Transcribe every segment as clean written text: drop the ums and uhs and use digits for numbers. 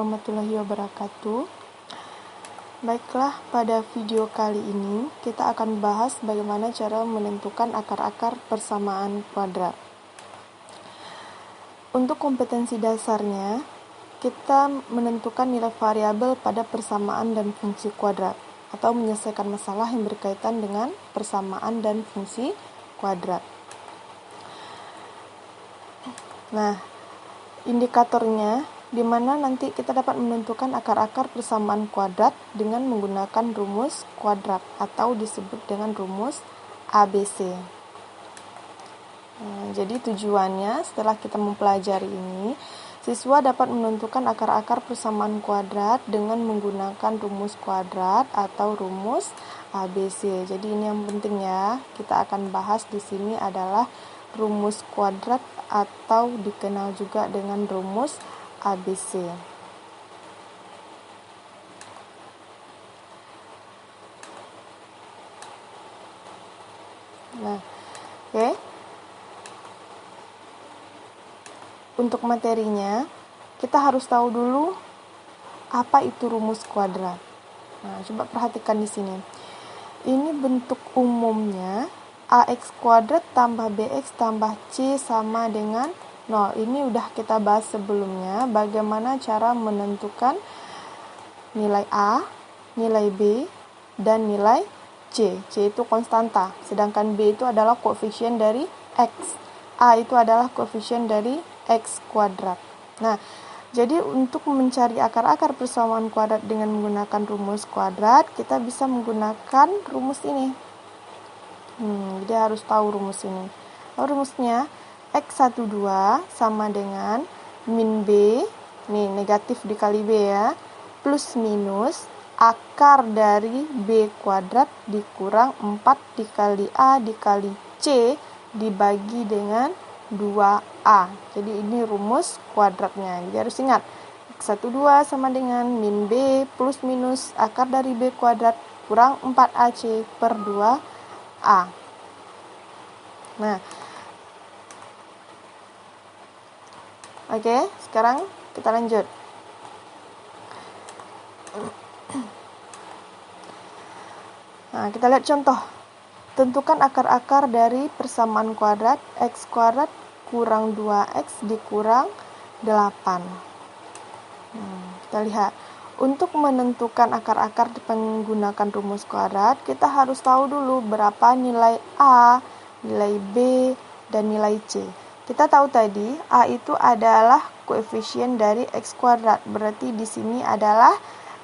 warahmatullahi wabarakatuh. Baiklah, pada video kali ini kita akan bahas bagaimana cara menentukan akar-akar persamaan kuadrat. Untuk kompetensi dasarnya, kita menentukan nilai variabel pada persamaan dan fungsi kuadrat atau menyelesaikan masalah yang berkaitan dengan persamaan dan fungsi kuadrat. Nah, indikatornya di mana nanti kita dapat menentukan akar-akar persamaan kuadrat dengan menggunakan rumus kuadrat atau disebut dengan rumus ABC. Jadi tujuannya setelah kita mempelajari ini, siswa dapat menentukan akar-akar persamaan kuadrat dengan menggunakan rumus kuadrat atau rumus ABC. Jadi ini yang penting ya. Kita akan bahas di sini adalah rumus kuadrat atau dikenal juga dengan rumus ABC. Nah, oke. Untuk materinya, kita harus tahu dulu apa itu rumus kuadrat. Nah, coba perhatikan di sini. Ini bentuk umumnya AX kuadrat tambah BX tambah C sama dengan 0. Ini udah kita bahas sebelumnya, bagaimana cara menentukan nilai A, nilai B, dan nilai C. C itu konstanta, sedangkan B itu adalah koefisien dari X. A itu adalah koefisien dari X kuadrat. Nah, jadi untuk mencari akar-akar persamaan kuadrat dengan menggunakan rumus kuadrat, kita bisa menggunakan rumus ini. Jadi harus tahu rumus ini. Rumusnya X12 sama dengan min B, nih negatif dikali B ya, plus minus akar dari B kuadrat dikurang 4 dikali A dikali C dibagi dengan 2A. Jadi ini rumus kuadratnya. Jadi harus ingat, X12 sama dengan min B plus minus akar dari B kuadrat kurang 4AC per 2A. Nah, oke, sekarang kita lanjut. Nah, kita lihat contoh. Tentukan akar-akar dari persamaan kuadrat X kuadrat kurang 2X dikurang 8. Kita lihat. Untuk menentukan akar-akar menggunakan rumus kuadrat, kita harus tahu dulu berapa nilai A, nilai B, dan nilai C. Kita tahu tadi A itu adalah koefisien dari X kuadrat. Berarti di sini adalah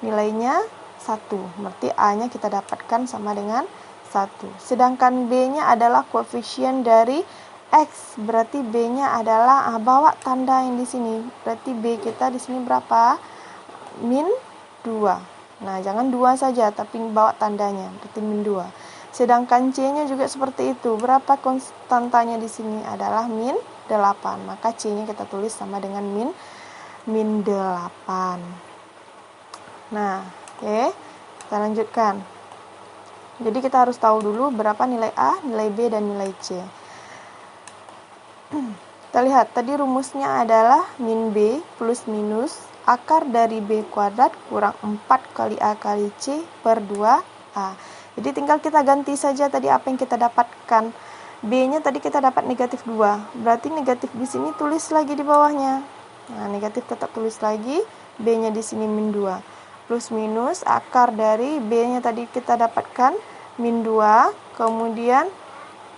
nilainya 1. Berarti A-nya kita dapatkan sama dengan 1. Sedangkan B-nya adalah koefisien dari X. Berarti B-nya adalah bawa tanda yang di sini. Berarti B kita di sini berapa? Min 2. Nah, jangan 2 saja, tapi bawa tandanya, berarti min 2. Sedangkan C-nya juga seperti itu. Berapa konstantanya di sini adalah min 8. Maka C-nya kita tulis sama dengan min 8. Nah, oke. Kita lanjutkan. Jadi kita harus tahu dulu berapa nilai A, nilai B, dan nilai C. Kita lihat, tadi rumusnya adalah min B plus minus akar dari B kuadrat kurang 4 kali A kali C per 2A. Jadi tinggal kita ganti saja tadi apa yang kita dapatkan. B-nya tadi kita dapat negatif 2. Berarti negatif di sini tulis lagi di bawahnya. Nah, negatif tetap tulis lagi. B-nya di sini min 2. Plus minus akar dari B-nya tadi kita dapatkan min 2. Kemudian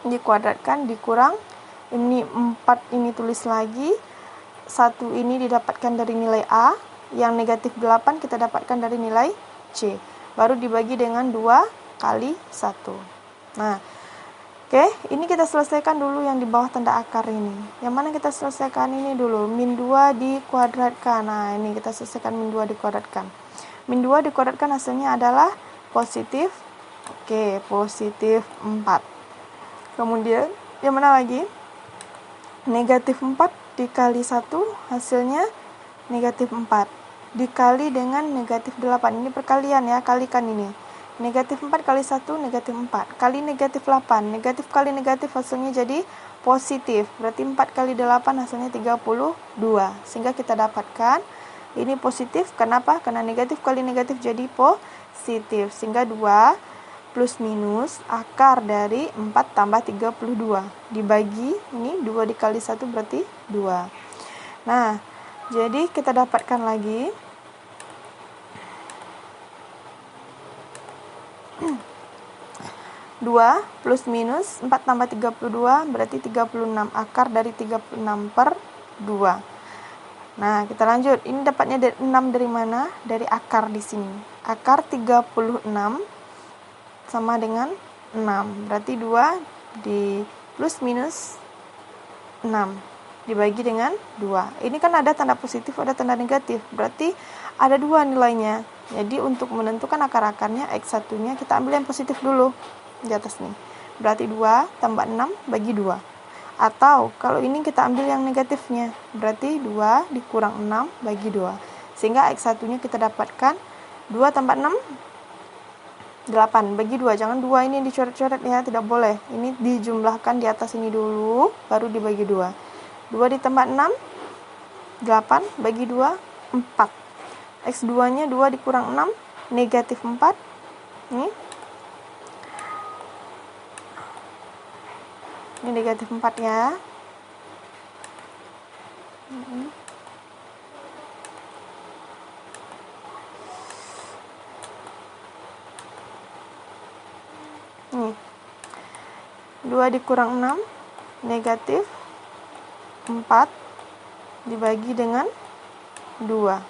dikuadratkan dikurang. Ini 4 ini tulis lagi. 1 ini didapatkan dari nilai A, yang negatif 8 kita dapatkan dari nilai C. Baru dibagi dengan 2 kali 1. Nah, oke, ini kita selesaikan dulu yang di bawah tanda akar ini. Yang mana kita selesaikan ini dulu, min 2 dikuadratkan. Nah, ini kita selesaikan min 2 dikuadratkan. Min 2 dikuadratkan hasilnya adalah positif, positif 4. Kemudian, yang mana lagi? Negatif 4 dikali 1 hasilnya negatif 4 dikali dengan negatif 8. Ini perkalian ya, kalikan ini. Negatif 4 kali 1 negatif 4 kali negatif 8. Negatif kali negatif hasilnya jadi positif. Berarti 4 kali 8 hasilnya 32. Sehingga kita dapatkan Ini positif, kenapa? Karena negatif kali negatif jadi positif. Sehingga 2 plus minus akar dari 4 tambah 32. Dibagi, ini 2 dikali 1 berarti 2. Nah, jadi kita dapatkan lagi 2 plus minus 4 tambah 32 berarti 36. Akar dari 36 per 2. Nah, kita lanjut. Ini dapatnya 6 dari mana? Dari akar di sini. Akar 36 sama dengan 6. Berarti 2 di plus minus 6 dibagi dengan 2. Ini kan ada tanda positif, ada tanda negatif. Berarti ada 2 nilainya. Jadi untuk menentukan akar-akarnya, X1-nya kita ambil yang positif dulu. Di atas nih. Berarti 2 tambah 6 bagi 2. Atau kalau ini kita ambil yang negatifnya. Berarti 2 dikurang 6 bagi 2. Sehingga X1-nya kita dapatkan 2 tambah 6 8 bagi 2. Jangan 2 ini dicoret-coret ya, tidak boleh. Ini dijumlahkan di atas ini dulu, baru dibagi 2. 2 ditambah 6 8 bagi 2 4. X2-nya 2 dikurang 6 negatif 4. Nih. Ini negatif 4 ya. Nih. 2 dikurang 6 negatif 4 dibagi dengan 2.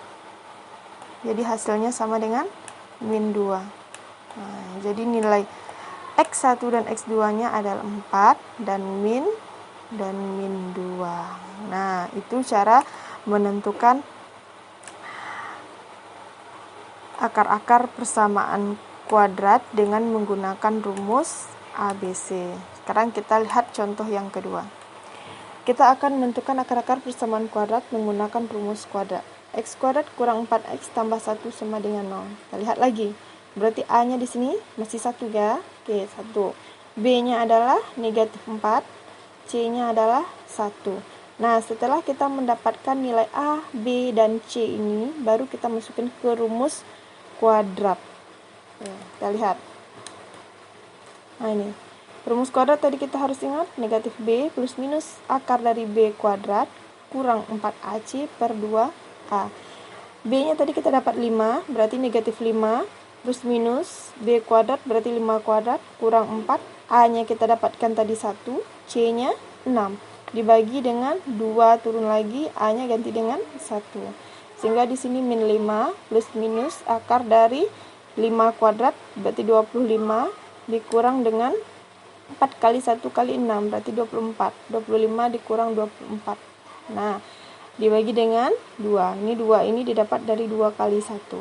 Jadi hasilnya sama dengan min 2. Nah, jadi nilai X1 dan X2-nya adalah 4 dan min 2. Nah, itu cara menentukan akar-akar persamaan kuadrat dengan menggunakan rumus ABC. Sekarang kita lihat contoh yang kedua. Kita akan menentukan akar-akar persamaan kuadrat menggunakan rumus kuadrat. X kuadrat kurang 4X tambah 1 sama dengan 0. Kita lihat lagi. Berarti A-nya di sini masih 1 ya. Oke, 1. B-nya adalah negatif 4. C-nya adalah 1. Nah, setelah kita mendapatkan nilai A, B, dan C ini, baru kita masukin ke rumus kuadrat. Ya, kita lihat. Nah, ini. Rumus kuadrat tadi kita harus ingat, negatif B plus minus akar dari B kuadrat kurang 4AC per 2A. B-nya tadi kita dapat 5, berarti negatif 5. Plus minus B kuadrat berarti 5 kuadrat kurang 4. A-nya kita dapatkan tadi 1. C-nya 6. Dibagi dengan 2 turun lagi. A-nya ganti dengan 1. Sehingga di sini min 5 plus minus akar dari 5 kuadrat berarti 25. Dikurang dengan 4 kali 1 kali 6 berarti 24. 25 dikurang 24. Nah, dibagi dengan 2. Ini 2 ini didapat dari 2 kali 1.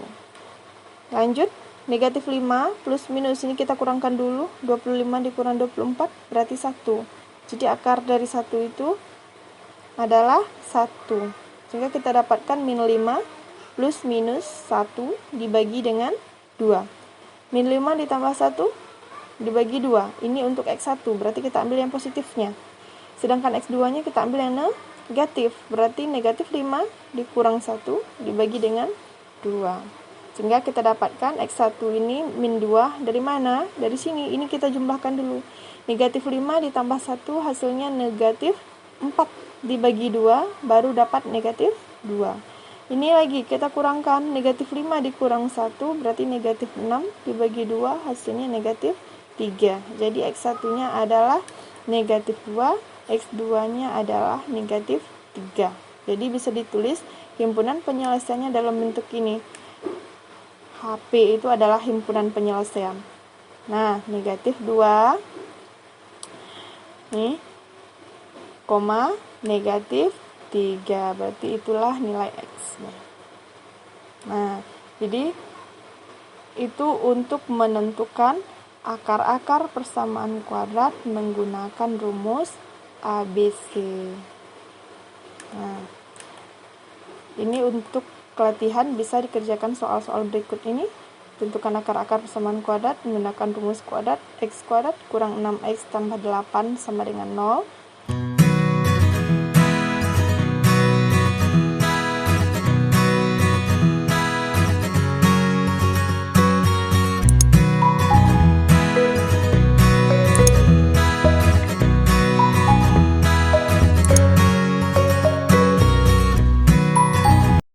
Lanjut. Negatif 5 plus minus ini kita kurangkan dulu. 25 dikurang 24 berarti 1. Jadi akar dari 1 itu adalah 1. Sehingga kita dapatkan min 5 plus minus 1 dibagi dengan 2. Min 5 ditambah 1 dibagi 2. Ini untuk X1. Berarti kita ambil yang positifnya. Sedangkan X2-nya kita ambil yang negatif. Berarti negatif 5 dikurang 1 dibagi dengan 2. Sehingga kita dapatkan X1 ini min 2 dari mana? Dari sini. Ini kita jumlahkan dulu. Negatif 5 ditambah 1 hasilnya negatif 4 dibagi 2 baru dapat negatif 2. Ini lagi kita kurangkan. Negatif 5 dikurang 1 berarti negatif 6 dibagi 2 hasilnya negatif 3. Jadi X1-nya adalah negatif 2, X2-nya adalah negatif 3. Jadi bisa ditulis himpunan penyelesaiannya dalam bentuk ini. HP itu adalah himpunan penyelesaian. Nah, negatif 2 nih, koma negatif 3. Berarti itulah nilai X-nya. Nah, jadi itu untuk menentukan akar-akar persamaan kuadrat menggunakan rumus ABC. Nah, ini untuk kelatihan bisa dikerjakan soal-soal berikut ini. Tentukan akar-akar persamaan kuadrat menggunakan rumus kuadrat. X kuadrat kurang 6X tambah 8 sama dengan 0.